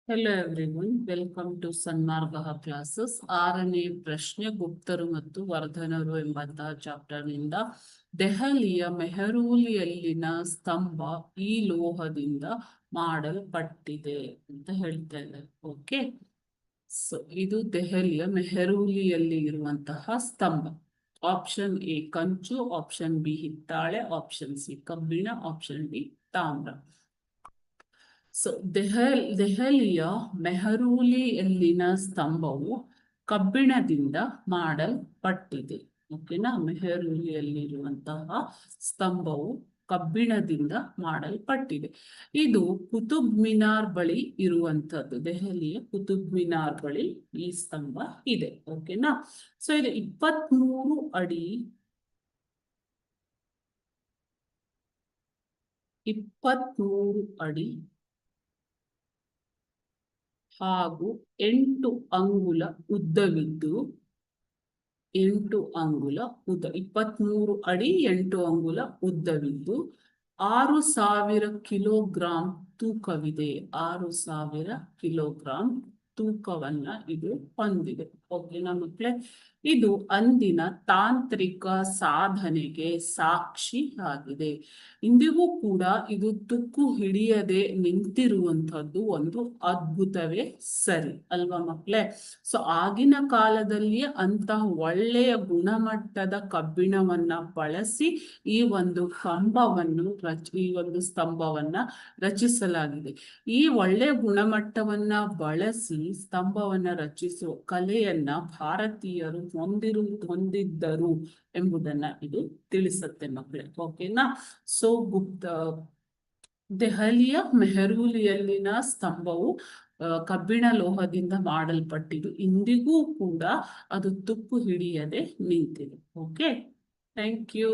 Hello everyone, welcome to Sanmarga classes. 6ನೇ ಪ್ರಶ್ನೆ ಗುಪ್ತರು ಮತ್ತು ವರ್ಧನರು ಎಂಬಂತಹ ಚಾಪ್ಟರ್ ನಿಂದ ದೆಹಲಿಯ ಮೆಹರೂಲಿಯಲ್ಲಿನ ಸ್ತಂಭ ಈ ಲೋಹದಿಂದ ಮಾಡಲ್ಪಟ್ಟಿದೆ ಅಂತ ಹೇಳ್ತಾ ಇದ್ದಾರೆ. ಓಕೆ, ಸೊ ಇದು ದೆಹಲಿಯ ಮೆಹರೂಲಿಯಲ್ಲಿ ಇರುವಂತಹ ಸ್ತಂಭ. ಆಪ್ಷನ್ ಎ ಕಂಚು, ಆಪ್ಷನ್ ಬಿ ಹಿತ್ತಾಳೆ, ಆಪ್ಷನ್ ಸಿ ಕಬ್ಬಿಣ, ಆಪ್ಷನ್ ಡಿ ತಾಮ್ರ. ಸೊ ದೆಹಲಿಯ ಮೆಹರೂಲಿಯಲ್ಲಿನ ಸ್ತಂಭವು ಕಬ್ಬಿಣದಿಂದ ಮಾಡಲ್ಪಟ್ಟಿದೆ. ಓಕೆನಾ, ಮೆಹರೂಲಿಯಲ್ಲಿರುವಂತಹ ಸ್ತಂಭವು ಕಬ್ಬಿಣದಿಂದ ಮಾಡಲ್ಪಟ್ಟಿದೆ. ಇದು ಕುತುಬ್ ಮಿನಾರ್ ಬಳಿ ಇರುವಂತದ್ದು. ದೆಹಲಿಯ ಕುತುಬ್ ಮಿನಾರ್ ಬಳಿ ಈ ಸ್ತಂಭ ಇದೆ. ಓಕೆನಾ, ಸೊ ಇದು 23 ಅಡಿ 23 ಅಡಿ ಹಾಗೂ 8 ಅಂಗುಲ ಉದ್ದವಿದ್ದು 23 ಅಡಿ 8 ಅಂಗುಲ ಉದ್ದವಿದ್ದು 6000 ಕಿಲೋಗ್ರಾಂ ತೂಕವಿದೆ. 6000 ಕಿಲೋಗ್ರಾಂ ತೂಕವನ್ನ ಇದು ಹೊಂದಿದೆ. ಓಕೆನಾ ಮಕ್ಕಳೇ, ಇದು ಅಂದಿನ ತಾಂತ್ರಿಕ ಸಾಧನೆಗೆ ಸಾಕ್ಷಿ ಆಗಿದೆ. ಇಂದಿಗೂ ಕೂಡ ಇದು ತುಕ್ಕು ಹಿಡಿಯದೆ ನಿಂತಿರುವಂತದ್ದು ಒಂದು ಅದ್ಭುತವೇ ಸರಿ ಅಲ್ವಾ ಮಕ್ಕಳೇ. ಸೊ ಆಗಿನ ಕಾಲದಲ್ಲಿ ಅಂತಹ ಒಳ್ಳೆಯ ಗುಣಮಟ್ಟದ ಕಬ್ಬಿಣವನ್ನ ಬಳಸಿ ಈ ಒಂದು ಸ್ತಂಭವನ್ನ ರಚಿಸಲಾಗಿದೆ. ಈ ಒಳ್ಳೆಯ ಗುಣಮಟ್ಟವನ್ನ ಬಳಸಿ ಸ್ತಂಭವನ್ನ ರಚಿಸುವ ಕಲೆಯನ್ನ ಭಾರತೀಯರು ಹೊಂದಿದ್ದರು ಎಂಬುದನ್ನ ಇದು ತಿಳಿಸುತ್ತೆ ಮಕ್ಕಳೇ. ಓಕೆನಾ, ಸೊ ದೆಹಲಿಯ ಮೆಹರೂಲಿಯಲ್ಲಿನ ಸ್ತಂಭವು ಕಬ್ಬಿಣ ಲೋಹದಿಂದ ಮಾಡಲ್ಪಟ್ಟಿದ್ದು. ಇಂದಿಗೂ ಕೂಡ ಅದು ತುಕ್ಕು ಹಿಡಿಯದೆ ನಿಂತಿದೆ. Okay, thank you.